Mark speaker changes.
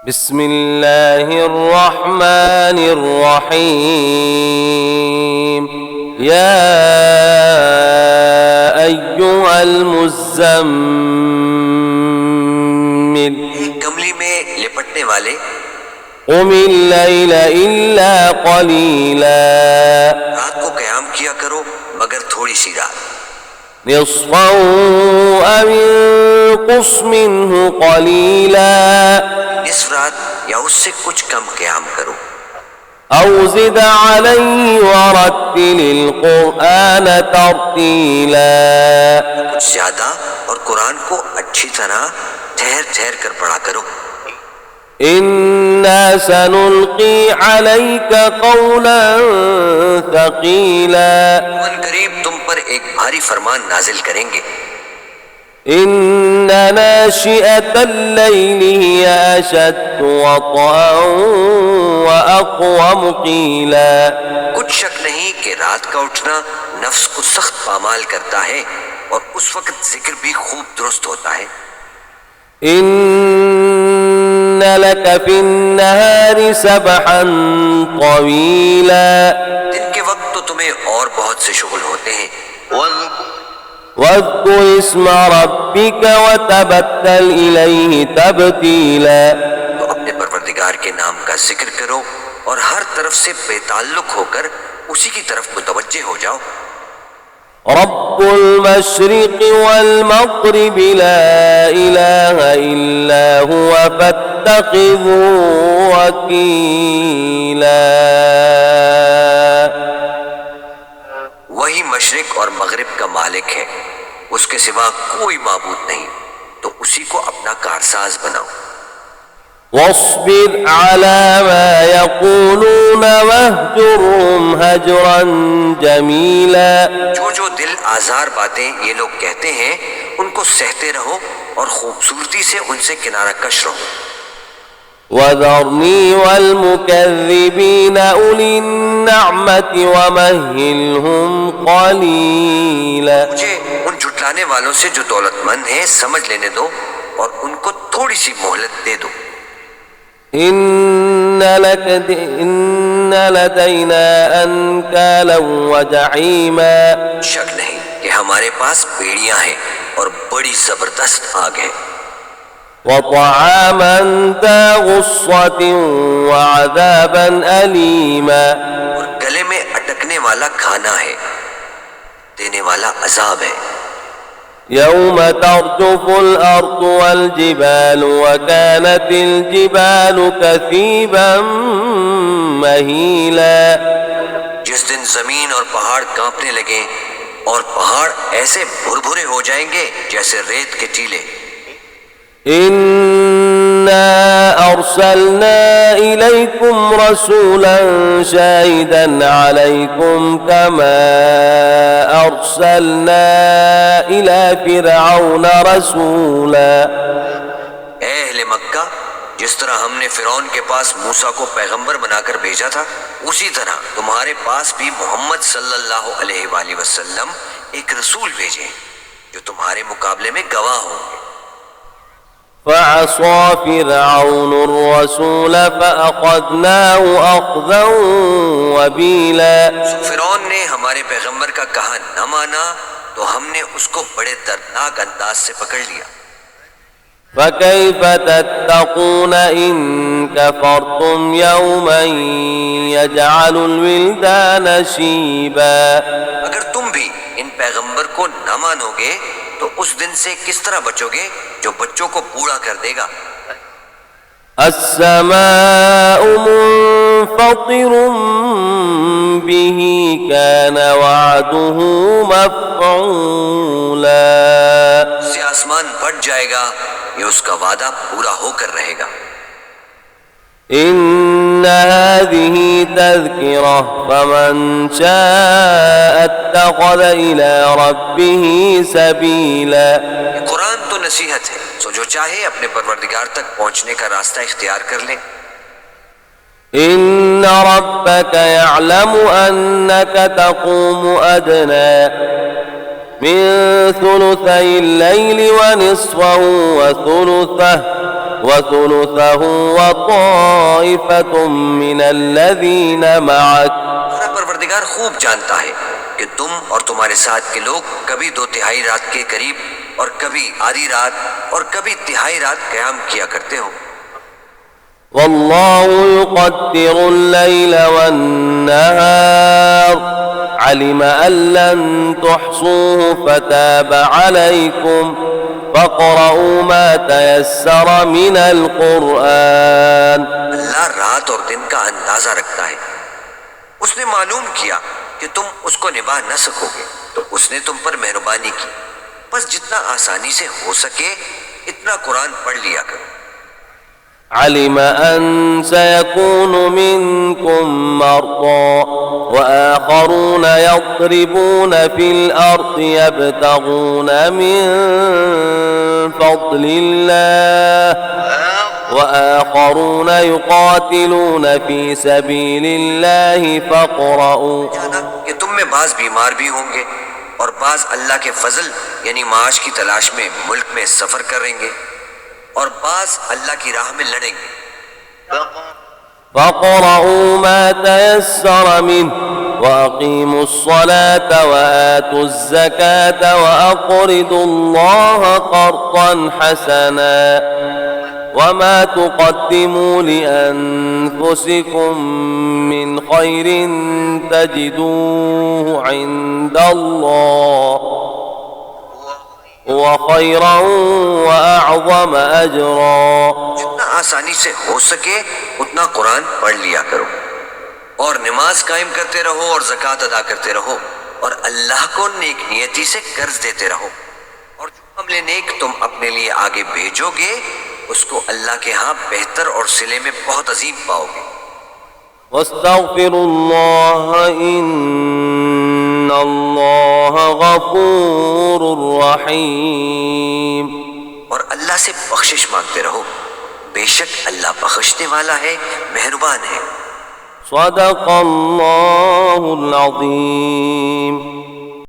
Speaker 1: بسم اللہ الرحمن الرحیم یا ایہا المزمل
Speaker 2: کملی میں لپٹنے والے
Speaker 1: قم اللیل الا قلیلا
Speaker 2: رات کو قیام کیا کرو مگر تھوڑی سی رات
Speaker 1: نصفا او انقص منہ قلیلا
Speaker 2: نصف رات یا اس سے کچھ کم قیام کرو
Speaker 1: او زد علیہ ورتل القرآن ترتیلا
Speaker 2: کچھ زیادہ اور قرآن کو اچھی طرح ٹھہر ٹھہر کر پڑھا کرو
Speaker 1: انا سنلقی علیک قولا ثقیلا
Speaker 2: ان قریب تم پر ایک بھاری فرمان نازل کریں گے
Speaker 1: ان ناشئة اللیل ہی اشد وطئا واقوم قیلا
Speaker 2: کچھ شک نہیں کہ رات کا اٹھنا نفس کو سخت پامال کرتا ہے اور اس وقت ذکر بھی خوب درست ہوتا ہے
Speaker 1: ان لک فی النہار سبحا طویلا
Speaker 2: دن کے وقت تو تمہیں اور بہت سے شغل ہوتے ہیں
Speaker 1: واذکر اسم ربک وتبتل الیہ تبتیلا
Speaker 2: تو اپنے پروردگار کے نام کا ذکر کرو اور ہر طرف سے بے تعلق ہو کر اسی کی طرف متوجہ ہو جاؤ
Speaker 1: رب المشرق والمغرب لا الہ الا هو فاتخذه وکیلا
Speaker 2: وہی مشرق اور مغرب کا مالک ہے اس کے سوا کوئی معبود نہیں تو اسی کو اپنا کارساز بناؤ
Speaker 1: واصبر على ما يقولون واهجرهم هجرا جميلا
Speaker 2: جو دل آزار باتیں یہ لوگ کہتے ہیں ان کو سہتے رہو اور خوبصورتی سے ان سے کنارہ کش رہو
Speaker 1: وذرني والمكذبين أولي النعمة ومهلهم قليلا
Speaker 2: مجھے ان جھٹلانے والوں سے جو دولت مند ہیں سمجھ لینے دو اور ان کو تھوڑی سی مہلت دے دو
Speaker 1: إن لدينا أنكالا وجحيما
Speaker 2: شک نہیں کہ ہمارے پاس پیڑیاں ہیں اور بڑی زبردست آگ ہے
Speaker 1: وطعاما ذا غصة وعذابا أليما
Speaker 2: اور گلے میں اٹکنے والا کھانا ہے دینے والا عذاب ہے
Speaker 1: يوم ترجف الأرض والجبال وكانت الجبال كثيبا مهيلا
Speaker 2: جس دن زمین اور پہاڑ کانپنے لگے اور پہاڑ ایسے بھربھرے ہو جائیں گے جیسے ریت کے ٹیلے
Speaker 1: إنا أرسلنا إليكم رسولا شاهدا عليكم كما أرسلنا إلى فرعون رسولا
Speaker 2: اے اہل مکہ جس طرح ہم نے فرعون کے پاس موسیٰ کو پیغمبر بنا کر بھیجا تھا اسی طرح تمہارے پاس بھی محمد صلی اللہ علیہ وآلہ وسلم ایک رسول بھیجے جو تمہارے مقابلے میں گواہ ہوں گے
Speaker 1: فعصى فرعون الرسول فأخذناه أخذا وبيلا
Speaker 2: فرعون نے ہمارے پیغمبر کا کہا نہ مانا تو ہم نے اس کو بڑے دردناک انداز سے پکڑ لیا
Speaker 1: فكيف تتقون إن كفرتم يوما يجعل الولدان شيبا
Speaker 2: اگر تم بھی ان پیغمبر کو نہ مانو گے تو اس دن سے کس طرح بچو گے جو بچوں کو بوڑھا کر دے گا
Speaker 1: السماء منفطر به كان وعده مفعولا
Speaker 2: سے آسمان پھٹ جائے گا یہ اس کا وعدہ پورا ہو کر رہے گا
Speaker 1: إن هذه تذكرة فمن شاء اتخذ إلى ربه سبيلا
Speaker 2: یہ قرآن تو نصیحت ہے سو جو چاہے اپنے پروردگار تک پہنچنے کا راستہ اختیار کر لے
Speaker 1: إن ربك يعلم أنك تقوم أدنى من ثلثي الليل ونصفه وثلثه وثلثه وطائفة من الذين معك
Speaker 2: تمہارا پروردگار خوب جانتا ہے کہ تم اور تمہارے ساتھ کے لوگ کبھی 2/3 رات کے قریب اور کبھی آدھی رات اور کبھی 1/3 رات قیام کیا کرتے ہو.
Speaker 1: والله يقدر الليل والنهار علم أن لن تحصوه فتاب عليكم فاقرؤوا ما تيسر من القرآن.
Speaker 2: اللہ رات اور دن کا اندازہ رکھتا ہے. اس نے معلوم کیا کہ تم اس کو نبھا نہ سکو گے تو اس نے تم پر مہربانی کی، بس جتنا آسانی سے ہو سکے اتنا قرآن پڑھ لیا کرو.
Speaker 1: علم أن سيكون منكم مرضى وآخرون يضربون في الأرض يبتغون من فضل الله وآخرون يقاتلون في سبيل الله فاقرؤوا.
Speaker 2: جانا کہ تم میں بعض بیمار بھی ہوں گے اور بعض اللہ کے فضل یعنی معاش کی تلاش میں ملک میں سفر کریں گے اور بعض اللہ کی راہ میں لڑیں گے.
Speaker 1: فاقرؤوا ما تيسر منه وأقيموا الصلاة وآتوا الزكاة وأقرضوا الله قرضا حسنا وما تقدموا لأنفسكم من خير تجدوه عند الله هو خيرا وأعظم أجرا.
Speaker 2: جتنا آسانی سے ہو سکے اتنا قرآن پڑھ لیا کرو اور نماز قائم کرتے رہو اور زکوٰۃ ادا کرتے رہو اور اللہ کو نیک نیتی سے قرض دیتے رہو اور جو عمل نیک تم اپنے لیے آگے بھیجو گے اس کو اللہ کے ہاں بہتر اور صلے میں بہت عظیم پاؤ گے.
Speaker 1: واستغفروا الله إن الله غفور رحيم.
Speaker 2: اور اللہ سے بخشش مانگتے رہو، بے شک اللہ بخشنے والا ہے، مہربان ہے.
Speaker 1: صدق الله العظيم.